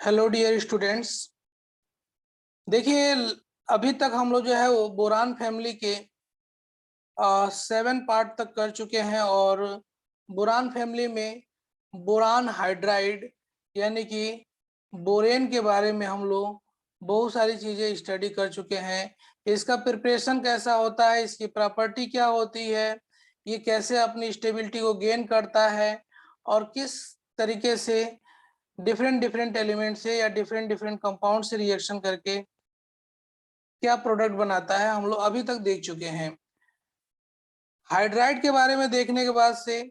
Hello dear students. देखिए, अभी तक हम लोग जो है वो बोरान फैमिली के 7 पार्ट तक कर चुके हैं और बोरान फैमिली में बोरान हाइड्राइड यानी कि बोरेन के बारे में हम लोग बहुत सारी चीजें स्टडी कर चुके हैं। इसका प्रिपरेशन कैसा होता है, इसकी प्रॉपर्टी क्या होती है, ये कैसे अपनी स्टेबिलिटी को गेन करता है और किस तरीके से डिफरेंट डिफरेंट एलिमेंट से या डिफरेंट डिफरेंट कंपाउंड से रिएक्शन करके क्या प्रोडक्ट बनाता है, हम लोग अभी तक देख चुके हैं। हाइड्राइड के बारे में देखने के बाद से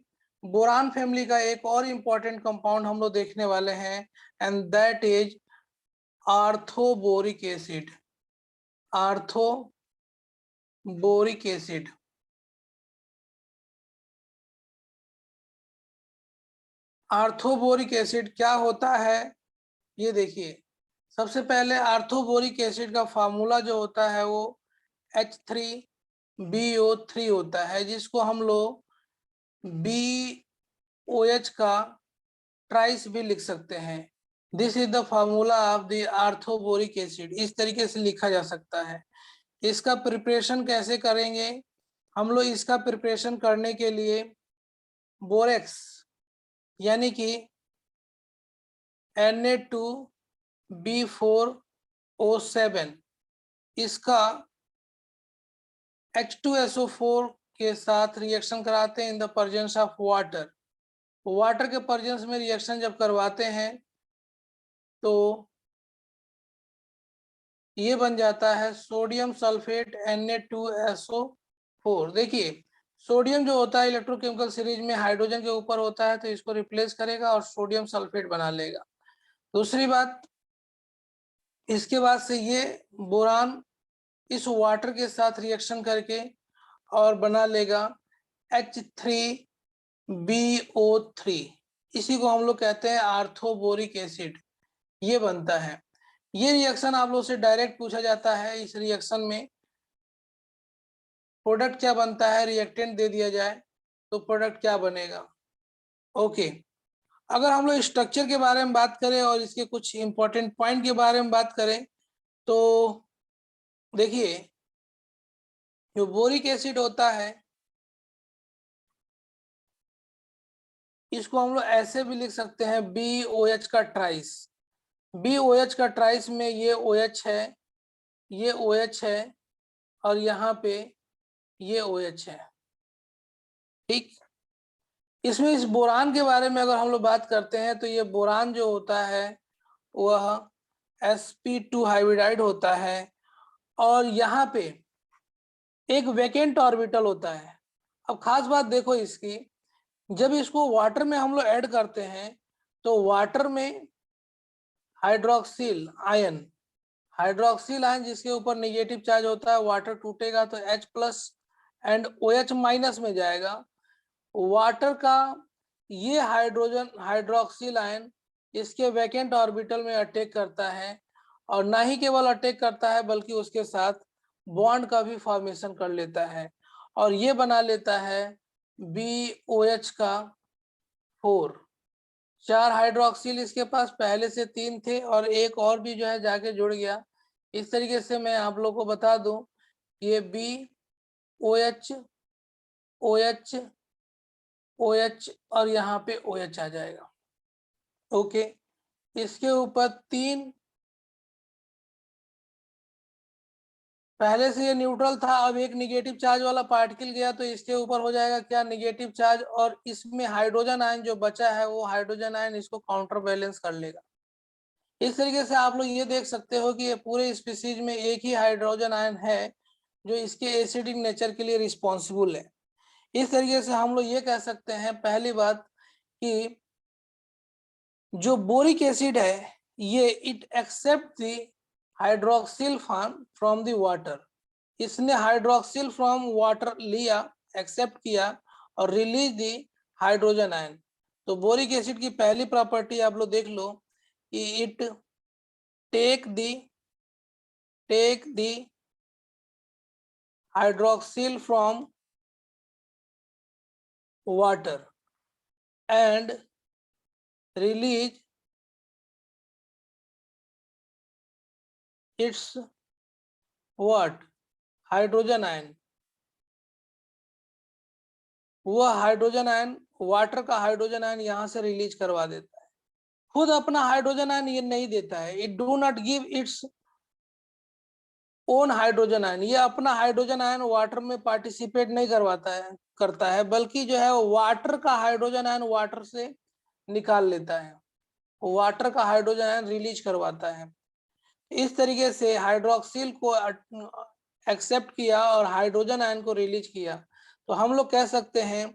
बोरान फैमिली का एक और इम्पोर्टेंट कंपाउंड हम लोग देखने वाले हैं, and that is orthoboric acid. Orthoboric acid. Orthoboric acid क्या होता है, ये देखिए। सबसे पहले आर्थोबोरिक एसिड का फार्मूला जो होता है वो H3BO3 होता है, जिसको हम लोग BOH का ट्राइस भी लिख सकते हैं। This is the formula of the orthoboric acid. इस तरीके से लिखा जा सकता है। इसका प्रिपरेशन कैसे करेंगे हम लोग? इसका प्रिपरेशन करने के लिए बोरेक्स यानी कि Na2B4O7 इसका H2SO4 के साथ रिएक्शन कराते हैं in the presence of water. Water के प्रेजेंस में रिएक्शन जब करवाते हैं तो ये बन जाता है सोडियम सल्फेट Na2SO4। देखिए, सोडियम जो होता है इलेक्ट्रोकेमिकल सीरीज में हाइड्रोजन के ऊपर होता है, तो इसको रिप्लेस करेगा और सोडियम सल्फेट बना लेगा। दूसरी बात, इसके बाद से ये बोरान इस वाटर के साथ रिएक्शन करके और बना लेगा H3BO3। इसी को हम लोग कहते हैं आर्थोबोरिक एसिड। ये बनता है। ये रिएक्शन आप लोग से डायरेक्ट पूछा जाता है। इस रिएक्शन में प्रोडक्ट क्या बनता है, रिएक्टेंट दे दिया जाए तो प्रोडक्ट क्या बनेगा। ओके, अगर हम लोग स्ट्रक्चर के बारे में बात करें और इसके कुछ इंपॉर्टेंट पॉइंट के बारे में बात करें तो देखिए, जो बोरिक एसिड होता है इसको हम लोग ऐसे भी लिख सकते हैं BOH का ट्राइस। BOH का ट्राइस में ये OH है, ये OH है और यहाँ पे ये OH है। ठीक, इसमें इस बोरान के बारे में अगर हम लोग बात करते हैं तो ये बोरान जो होता है वह sp2 हाइब्रिडाइड होता है और यहाँ पे एक वैकेंट ऑर्बिटल होता है। अब खास बात देखो इसकी, जब इसको वाटर में हम लोग ऐड करते हैं तो वाटर में हाइड्रोक्सिल आयन हाइड्रोक्सिल आयन जिसके ऊपर नेगेटिव चार्ज होता है, वाटर टूटेगा तो H+ एंड OH- में जाएगा। वाटर का ये हाइड्रोजन हाइड्रोक्सिल आयन इसके वैकेंट ऑर्बिटल में अटैक करता है और ना ही केवल अटैक करता है बल्कि उसके साथ बॉन्ड का भी फॉर्मेशन कर लेता है और ये बना लेता है BOH का 4। 4 हाइड्रोक्सिल इसके पास पहले से 3 थे और एक और भी जो है जाके जुड़ गया। इस तरीके से मैं आप लोग को बता दूं, ये BOH OH OH और यहाँ पे OH आ जाएगा। ओके, इसके ऊपर 3, पहले से ये न्यूट्रल था, अब एक निगेटिव चार्ज वाला पार्टिकल गया तो इसके ऊपर हो जाएगा क्या, नेगेटिव चार्ज, और इसमें हाइड्रोजन आयन जो बचा है वो हाइड्रोजन आयन इसको काउंटर बैलेंस कर लेगा। इस तरीके से आप लोग ये देख सकते हो कि ये पूरे स्पीसीज में एक ही हाइड्रोजन आयन है जो इसके एसिडिक नेचर के लिए रिस्पॉन्सिबल है। इस तरीके से हम लोग ये कह सकते हैं, पहली बात, कि जो बोरिक एसिड है ये it accept the hydroxyl from the water. इसने हाइड्रोक्सिल फ्रॉम वाटर लिया, एक्सेप्ट किया और रिलीज दी हाइड्रोजन आयन। तो बोरिक एसिड की पहली प्रॉपर्टी आप लोग देख लो कि it take the hydroxyl from water and release its what hydrogen ion, वह हाइड्रोजन आयन वाटर का हाइड्रोजन आयन यहां से रिलीज करवा देता है। खुद अपना हाइड्रोजन आयन ये नहीं देता है, it do not give its own hydrogen ion, ये अपना हाइड्रोजन आयन वाटर में पार्टिसिपेट नहीं करता है, बल्कि जो है वाटर का हाइड्रोजन आयन वाटर से निकाल लेता है, वाटर का हाइड्रोजन आयन रिलीज करवाता है। इस तरीके से हाइड्रोक्सिल को एक्सेप्ट किया और हाइड्रोजन आयन को रिलीज किया। तो हम लोग कह सकते हैं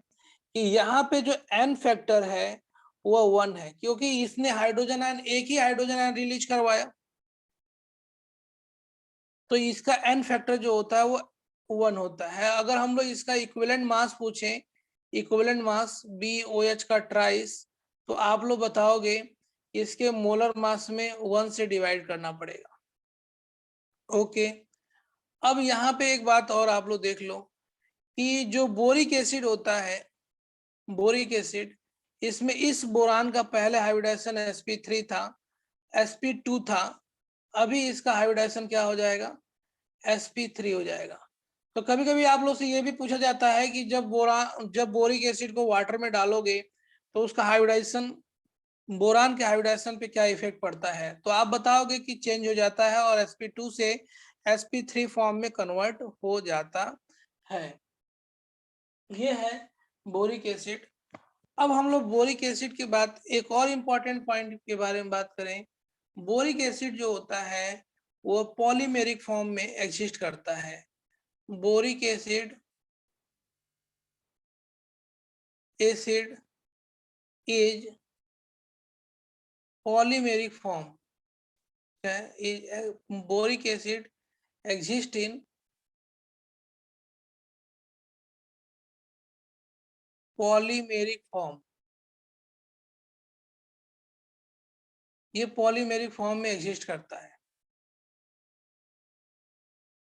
कि यहाँ पे जो एन फैक्टर है वो 1 है, क्योंकि इसने हाइड्रोजन आयन एक ही हाइड्रोजन आयन रिलीज करवाया, तो इसका एन फैक्टर जो होता है वो 1 होता है। अगर हम लोग इसका इक्विवेलेंट मास पूछें, इक्विवेलेंट मास BOH का ट्राइस, तो आप लोग बताओगे इसके मोलर मास में 1 से डिवाइड करना पड़ेगा। ओके, अब यहाँ पे एक बात और आप लोग देख लो कि जो बोरिक एसिड होता है, बोरिक एसिड, इसमें इस बोरान का पहले हाइब्रिडाइजेशन sp3 था, sp2 था, अभी इसका हाइब्रिडाइजेशन क्या हो जाएगा, sp3 हो जाएगा। तो कभी कभी आप लोग से ये भी पूछा जाता है कि जब बोरिक एसिड को वाटर में डालोगे तो उसका हाइब्रिडाइजेशन, बोरान के हाइब्रिडाइजेशन पे क्या इफेक्ट पड़ता है, तो आप बताओगे कि चेंज हो जाता है और sp2 से sp3 फॉर्म में कन्वर्ट हो जाता है। ये है बोरिक एसिड। अब हम लोग बोरिक एसिड की बात, एक और इम्पोर्टेंट पॉइंट के बारे में बात करें। बोरिक एसिड जो होता है वो पॉलीमेरिक फॉर्म में एग्जिस्ट करता है। Boric acid is polymeric form, boric acid exist in polymeric form, ये पॉलीमेरिक फॉर्म में एग्जिस्ट करता है।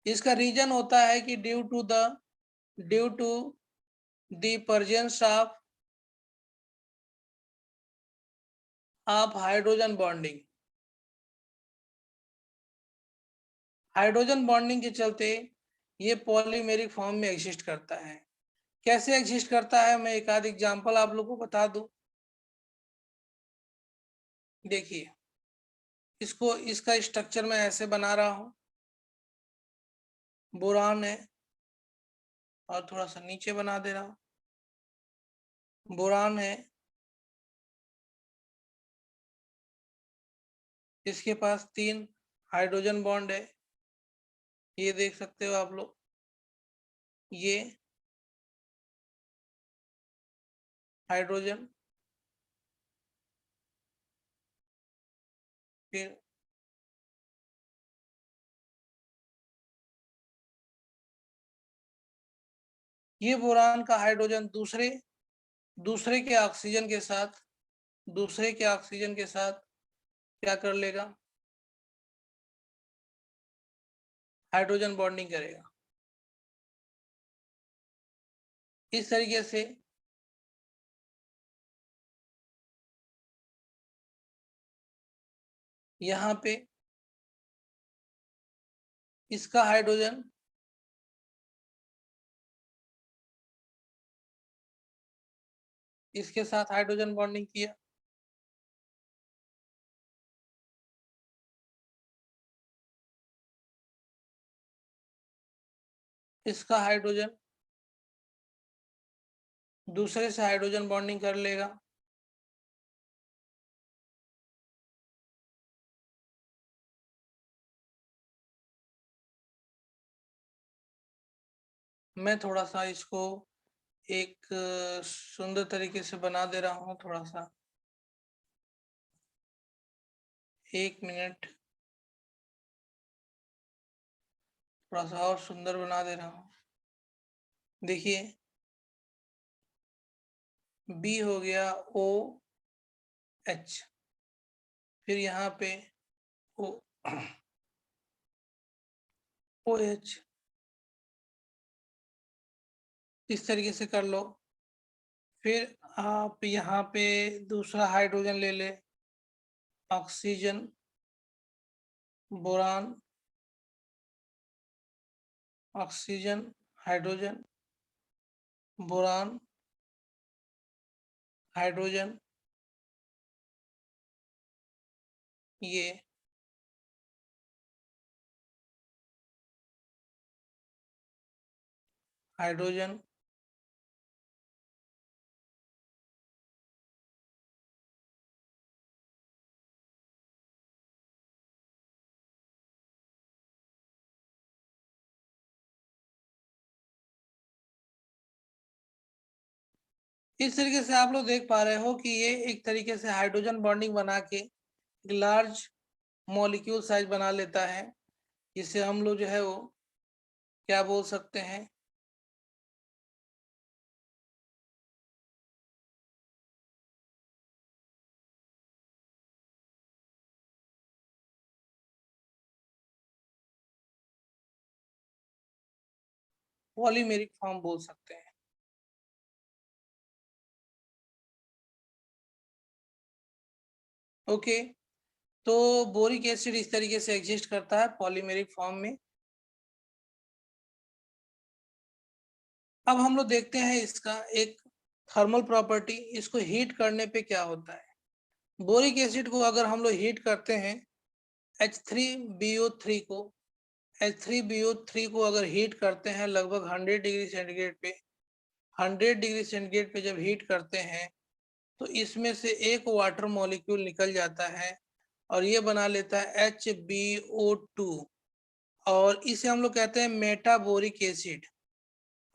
इसका रीजन होता है कि due to the presence of hydrogen bonding, hydrogen bonding के चलते ये पॉलीमेरिक फॉर्म में एग्जिस्ट करता है। कैसे एग्जिस्ट करता है, मैं एक आध एग्जांपल आप लोगों को बता दूं। देखिए, इसको, इसका स्ट्रक्चर मैं ऐसे बना रहा हूं, बोरान है और थोड़ा सा नीचे बना दे रहा हूं, बोरान है, इसके पास 3 हाइड्रोजन बॉन्ड है, ये देख सकते हो आप लोग, ये हाइड्रोजन, फिर ये बोरान का हाइड्रोजन दूसरे के ऑक्सीजन के साथ, दूसरे के ऑक्सीजन के साथ क्या कर लेगा, हाइड्रोजन बॉन्डिंग करेगा। इस तरीके से यहाँ पे इसका हाइड्रोजन इसके साथ हाइड्रोजन बॉन्डिंग किया, इसका हाइड्रोजन दूसरे से हाइड्रोजन बॉन्डिंग कर लेगा, मैं थोड़ा सा इसको एक सुंदर तरीके से बना दे रहा हूँ, थोड़ा सा 1 मिनट, थोड़ा सा और सुंदर बना दे रहा हूँ। देखिए, बी हो गया OH, फिर यहाँ पे O OH, इस तरीके से कर लो। फिर आप यहाँ पे दूसरा हाइड्रोजन ले ले, oxygen, boron, oxygen, hydrogen, boron, hydrogen, ये हाइड्रोजन, इस तरीके से आप लोग देख पा रहे हो कि ये एक तरीके से हाइड्रोजन बॉन्डिंग बना के एक लार्ज मॉलिक्यूल साइज बना लेता है, जिसे हम लोग जो है वो क्या बोल सकते हैं, पॉलीमेरिक फॉर्म बोल सकते हैं। ओके, तो बोरिक एसिड इस तरीके से एग्जिस्ट करता है पॉलीमेरिक फॉर्म में। अब हम लोग देखते हैं इसका एक थर्मल प्रॉपर्टी, इसको हीट करने पे क्या होता है। बोरिक एसिड को अगर हम लोग हीट करते हैं, H3BO3 को, H3BO3 को अगर हीट करते हैं लगभग 100 डिग्री सेंटीग्रेड पे, 100 डिग्री सेंटीग्रेड पे जब हीट करते हैं तो इसमें से एक वाटर मॉलिक्यूल निकल जाता है और ये बना लेता है HbO2, और इसे हम लोग कहते हैं मेटाबोरिक एसिड।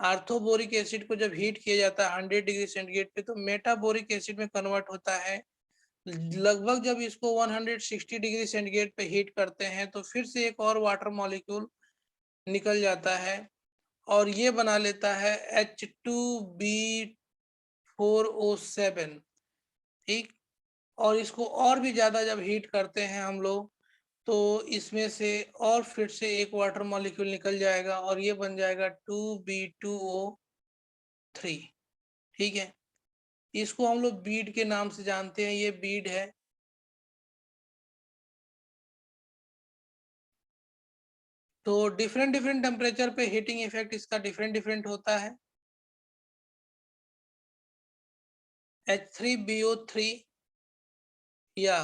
आर्थोबोरिक एसिड को जब हीट किया जाता है 100 डिग्री सेंटीग्रेड पे तो मेटाबोरिक एसिड में कन्वर्ट होता है। लगभग जब इसको 160 डिग्री सेंटीग्रेड पे हीट करते हैं तो फिर से एक और वाटर मॉलिक्यूल निकल जाता है और ये बना लेता है H2B4O7, ठीक। और इसको और भी ज्यादा जब हीट करते हैं हम लोग तो इसमें से और फिर से एक वाटर मॉलिक्यूल निकल जाएगा और ये बन जाएगा 2B2O3, ठीक है। इसको हम लोग बीड के नाम से जानते हैं, ये बीड है। तो डिफरेंट डिफरेंट टेम्परेचर पे हीटिंग इफेक्ट इसका डिफरेंट डिफरेंट होता है। H3BO3 या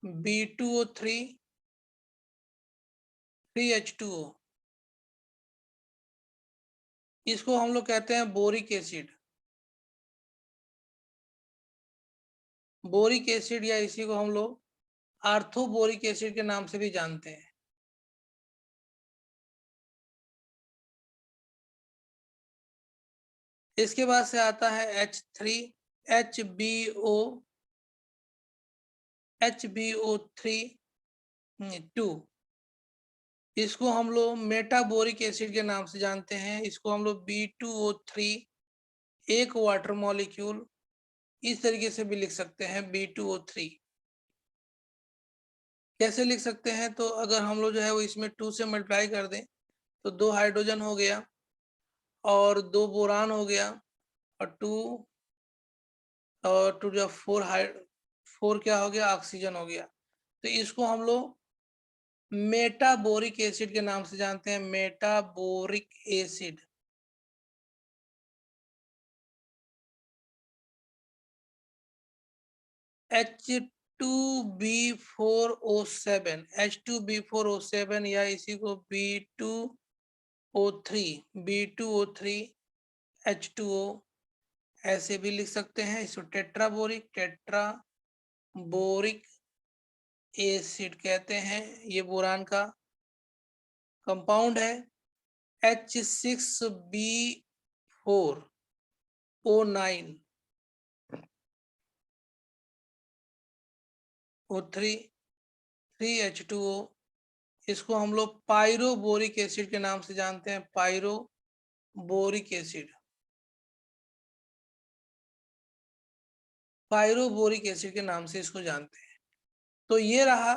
B2O3 3H2O, इसको हम लोग कहते हैं बोरिक एसिड। बोरिक एसिड या इसी को हम लोग आर्थोबोरिक एसिड के नाम से भी जानते हैं। इसके बाद से आता है HBO3, इसको हम लोग मेटाबोरिक एसिड के नाम से जानते हैं। इसको हम लोग B2O3, एक वाटर मॉलिक्यूल, इस तरीके से भी लिख सकते हैं B2O3। कैसे लिख सकते हैं, तो अगर हम लोग जो है वो इसमें 2 से मल्टीप्लाई कर दें तो 2 हाइड्रोजन हो गया और 2 बोरान हो गया और 2 जो 4 क्या हो गया, ऑक्सीजन हो गया। तो इसको हम लोग मेटाबोरिक एसिड के नाम से जानते हैं, मेटाबोरिक एसिड। H2B4O7, H2B4O7 या इसी को B2O3, B2O3 H2O ऐसे भी लिख सकते हैं। इसको टेट्राबोरिक एसिड कहते हैं। ये बोरान का कंपाउंड है। H6B4O9 O3 3H2O, इसको हम लोग पायरोबोरिक एसिड के नाम से जानते हैं, पायरोबोरिक एसिड। पायरोबोरिक एसिड के नाम से इसको जानते हैं। तो ये रहा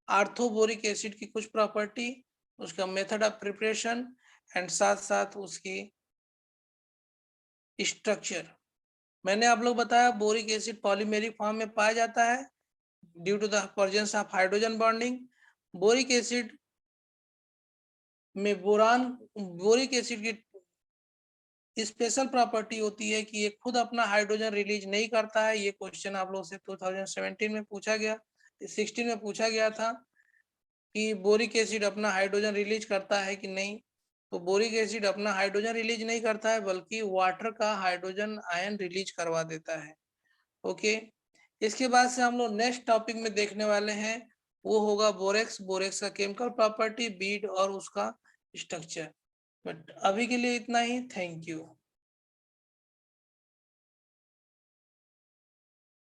आर्थोबोरिक एसिड की कुछ प्रॉपर्टी, उसका मेथड ऑफ प्रिपरेशन एंड साथ साथ उसकी स्ट्रक्चर। मैंने आप लोग बताया बोरिक एसिड पॉलीमेरिक फॉर्म में पाया जाता है due to the presence of hydrogen bonding. Boric acid में बोरिक एसिड की स्पेशल प्रॉपर्टी होती है कि ये खुद अपना हाइड्रोजन रिलीज नहीं करता है। ये क्वेश्चन आप लोग से 2017 में पूछा गया, 16 में पूछा गया था कि बोरिक एसिड अपना हाइड्रोजन रिलीज करता है कि नहीं। तो बोरिक एसिड अपना हाइड्रोजन रिलीज नहीं करता है, बल्कि वाटर का हाइड्रोजन आयन रिलीज करवा देता है। ओके, इसके बाद से हम लोग नेक्स्ट टॉपिक में देखने वाले हैं, वो होगा बोरेक्स। बोरेक्स का केमिकल प्रॉपर्टी, बीड और उसका स्ट्रक्चर। बट अभी के लिए इतना ही। Thank you.